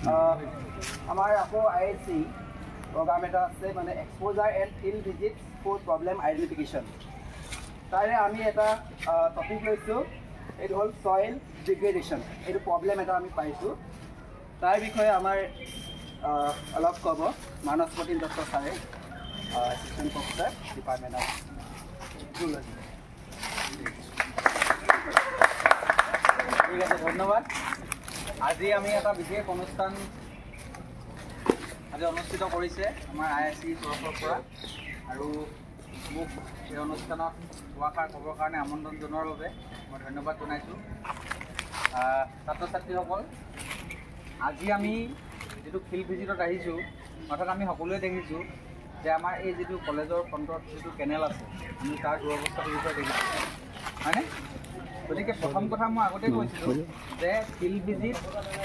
আমাৰ আকৌ ISC programme এটা আছে মানে exposure and field visit for problem identification. তাৰে আমি এটা টপিক লৈছোঁ, এইটো হ'ল ছইল ডিগ্ৰেডেশ্যন। এইটো প্ৰব্লেম এটা আমি পাইছোঁ, তাৰ বিষয়ে আমাৰ অলপ ক'ব মানস প্ৰতীম দত্ত ছাৰে, assistant professor department of zoology. ঠিক আছে, ধন্যবাদ। আজি আমি এটা বিশেষ অনুষ্ঠান অনুষ্ঠিত কৰিছে আমাৰ ISC তৰফৰ পৰা, আৰু মোক এই অনুষ্ঠানত দুআষাৰ ক'বৰ কাৰণে আমন্ত্ৰণ জনোৱাৰ বাবে মই ধন্যবাদ জনাইছোঁ। ছাত্ৰ ছাত্ৰীসকল, আজি আমি যিটো ফিল্ড ভিজিটত আহিছোঁ, অৰ্থাৎ আমি সকলোৱে দেখিছোঁ যে আমাৰ এই যিটো কলেজৰ ফ্ৰণ্টত যিটো কেনেল আছে, আমি তাৰ দুৰৱস্থাটোৰ বিষয়ে দেখিছোঁ, হয়নে? গতিকে প্ৰথম কথা মই আগতে কৈছিলোঁ যে ফিল্ড ভিজিট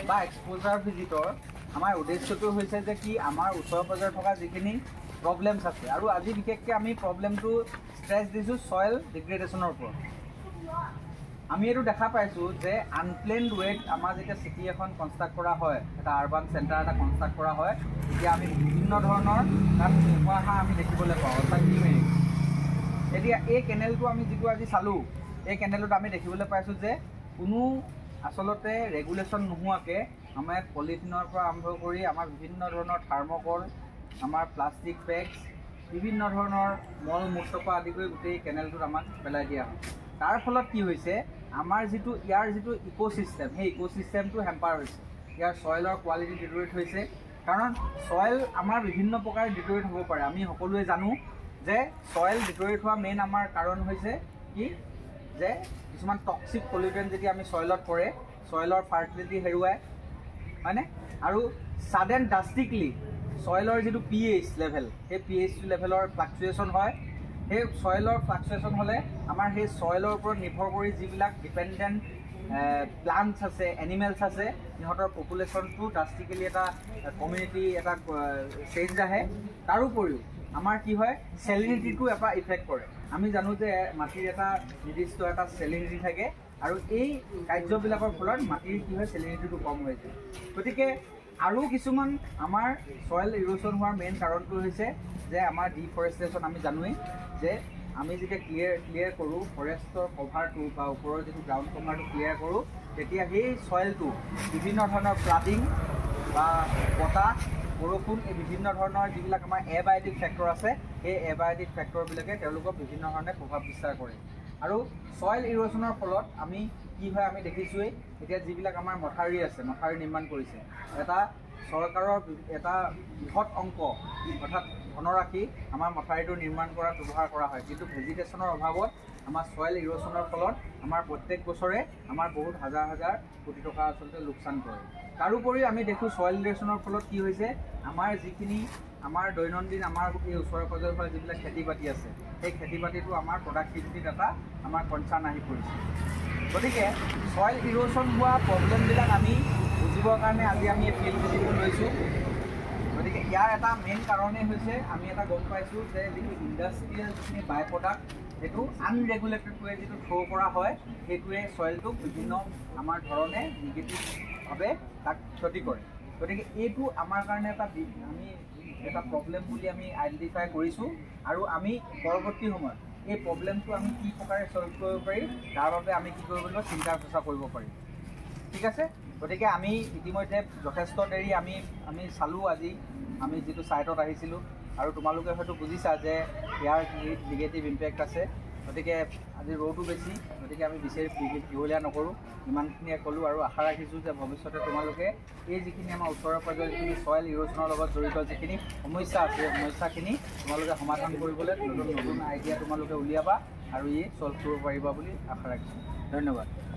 বা এক্সপ'জাৰ ভিজিটৰ আমাৰ উদ্দেশ্যটো হৈছে যে কি, আমাৰ ওচৰে পাঁজৰে থকা যিখিনি প্ৰব্লেমছ আছে, আৰু আজি বিশেষকৈ আমি প্ৰব্লেমটো ষ্ট্ৰেছ দিছোঁ ছইল ডিগ্ৰেডেশ্যনৰ ওপৰত। আমি এইটো দেখা পাইছোঁ যে আনপ্লেনড ৱেত আমাৰ যেতিয়া চিটি এখন কনষ্ট্ৰাক্ট কৰা হয়, এটা আৰ্বান চেণ্টাৰ এটা কনষ্ট্ৰাক্ট কৰা হয়, তেতিয়া আমি বিভিন্ন ধৰণৰ তাত নোহোৱা আমি দেখিবলৈ পাওঁ, অৰ্থাৎ ইমেৰিং। এতিয়া এই কেনেলটো আমি যিটো আজি চালোঁ, এই কেনেলটোত আমি দেখিবলৈ পাইছোঁ যে কোনো আচলতে ৰেগুলেশ্যন নোহোৱাকৈ আমাৰ পলিথিনৰ পৰা আৰম্ভ কৰি আমাৰ বিভিন্ন ধৰণৰ থাৰ্মকল, আমাৰ প্লাষ্টিক বেগছ, বিভিন্ন ধৰণৰ মল মূত্ৰৰ পৰা আদি কৰি গোটেই কেনেলটোত আমাক পেলাই দিয়া হয়। তাৰ ফলত কি হৈছে, আমাৰ ইয়াৰ যিটো ইক'ছিষ্টেম, সেই ইক'ছিষ্টেমটো হেম্পাৰ হৈছে। ইয়াৰ ছইলৰ কোৱালিটি ডিটৰিয়েট হৈছে, কাৰণ ছইল আমাৰ বিভিন্ন প্ৰকাৰে ডিটৰিয়েট হ'ব পাৰে। আমি সকলোৱে জানো যে ছইল ডিটৰিয়েট হোৱা মেইন আমাৰ কাৰণ হৈছে কি, যে কিছুমান টক্সিক পলিউটেণ্ট যেতিয়া আমি ছইলত পৰে, ছইলৰ ফাৰ্টিলিটি হেৰুৱায়, হয়নে? আৰু ছাডেন ড্ৰাষ্টিকলি ছইলৰ যিটো pH লেভেল, সেই pH লেভেলৰ ফ্লাকচুৱেশ্যন হয়। সেই ছইলৰ ফ্লাকচুৱেশ্যন হ'লে আমাৰ সেই ছইলৰ ওপৰত নিৰ্ভৰ কৰি যিবিলাক ডিপেণ্ডেণ্ট প্লাণ্টছ আছে, এনিমেলছ আছে, সিহঁতৰ পপুলেশ্যনটো ড্ৰাষ্টিকেলি এটা কমিউনিটি এটা চেঞ্জ আহে। তাৰোপৰিও আমাৰ কি হয়, চেলিনিটিটো এটা ইফেক্ট কৰে। আমি জানো যে মাটিৰ এটা নিৰ্দিষ্ট এটা চেলিনিটি থাকে, আৰু এই কাৰ্যবিলাকৰ ফলত মাটিৰ কি হয়, চেলিনিটিটো কম হৈ যায়। গতিকে আৰু কিছুমান আমাৰ ছইল ইৰোশ্যন হোৱাৰ মেইন কাৰণটো হৈছে যে আমাৰ ডিফৰেষ্টেশ্যন। আমি জানোৱেই যে আমি যেতিয়া ক্লিয়াৰ কৰোঁ, ফৰেষ্টৰ কভাৰটো বা ওপৰৰ যিটো গ্ৰাউণ্ড কভাৰটো ক্লিয়াৰ কৰোঁ, তেতিয়া সেই ছইলটো বিভিন্ন ধৰণৰ ফ্লাডিং বা বতাহ, বৰষুণ, এই বিভিন্ন ধৰণৰ যিবিলাক আমাৰ এবায়টিক ফেক্টৰ আছে, সেই এবায়টিক ফেক্টৰবিলাকে তেওঁলোকক বিভিন্ন ধৰণে প্ৰভাৱ বিস্তাৰ কৰে। আৰু ছইল ইৰোশ্যনৰ ফলত আমি কি হয়, আমি দেখিছোঁৱেই এতিয়া যিবিলাক আমাৰ মথাউৰি আছে, মথাউৰি নিৰ্মাণ কৰিছে, এটা চৰকাৰৰ এটা বৃহৎ অংক অৰ্থাৎ ধনৰাশি আমাৰ মথাউৰিটো নিৰ্মাণ কৰাত ব্যৱহাৰ কৰা হয়, কিন্তু ভেজিটেশ্যনৰ অভাৱত আমাৰ ছইল ইৰোশ্যনৰ ফলত আমাৰ প্ৰত্যেক বছৰে আমাৰ বহুত হাজাৰ হাজাৰ কোটি টকা আচলতে লোকচান কৰে। তাৰোপৰি আমি দেখোঁ ছইল ইৰোশ্যনৰ ফলত কি হৈছে, আমাৰ যিখিনি আমাৰ দৈনন্দিন আমাৰ এই ওচৰে পাঁজৰে পৰা যিবিলাক খেতি বাতি আছে, সেই খেতি বাতিটো আমাৰ প্ৰডাক্টিভিটিত এটা আমাৰ কনচাৰ্ণ আহি পৰিছে। গতিকে ছইল ইৰোশ্যন হোৱা প্ৰব্লেমবিলাক আমি বুজিবৰ কাৰণে আজি আমি এই ফিল্ড ভিজিটটো লৈছোঁ। গতিকে ইয়াৰ এটা মেইন কাৰণেই হৈছে, আমি এটা গম পাইছোঁ যে যিটো ইণ্ডাষ্ট্ৰিয়েল যিখিনি বাই প্ৰডাক্ট, সেইটো আনৰেগুলেটেড ৱে যিটো থ্ৰ' কৰা হয়, সেইটোৱে ছইলটোক বিভিন্ন আমাৰ ধৰণে নিগেটিভভাৱে তাক ক্ষতি কৰে। গতিকে এইটো আমাৰ কাৰণে আমি এটা প্ৰব্লেম বুলি আমি আইডেণ্টিফাই কৰিছোঁ, আৰু আমি পৰৱৰ্তী সময়ত এই প্ৰব্লেমটো আমি কি প্ৰকাৰে ছল্ভ কৰিব পাৰি, তাৰ বাবে আমি কি কৰিব লাগিব, চিন্তা চৰ্চা কৰিব পাৰিম। ঠিক আছে? গতিকে আমি ইতিমধ্যে যথেষ্ট দেৰি আমি চালোঁ। আজি আমি যিটো ছাইটত আহিছিলোঁ, আৰু তোমালোকে হয়তো বুজিছা যে ইয়াৰ নিগেটিভ ইম্পেক্ট আছে। গতিকে আজি ৰ'দো বেছি, গতিকে আমি দীঘলীয়া নকৰোঁ, ইমানখিনিয়ে ক'লোঁ, আৰু আশা ৰাখিছোঁ যে ভৱিষ্যতে তোমালোকে এই যিখিনি আমাৰ ওচৰে পাঁজৰে যিখিনি ছইল ইৰোশ্যনৰ লগত জড়িত যিখিনি সমস্যা আছে, সেই সমস্যাখিনি তোমালোকে সমাধান কৰিবলৈ নতুন নতুন আইডিয়া তোমালোকে উলিয়াবা, আৰু ই ছল্ভ কৰিব পাৰিবা বুলি আশা ৰাখিছোঁ। ধন্যবাদ।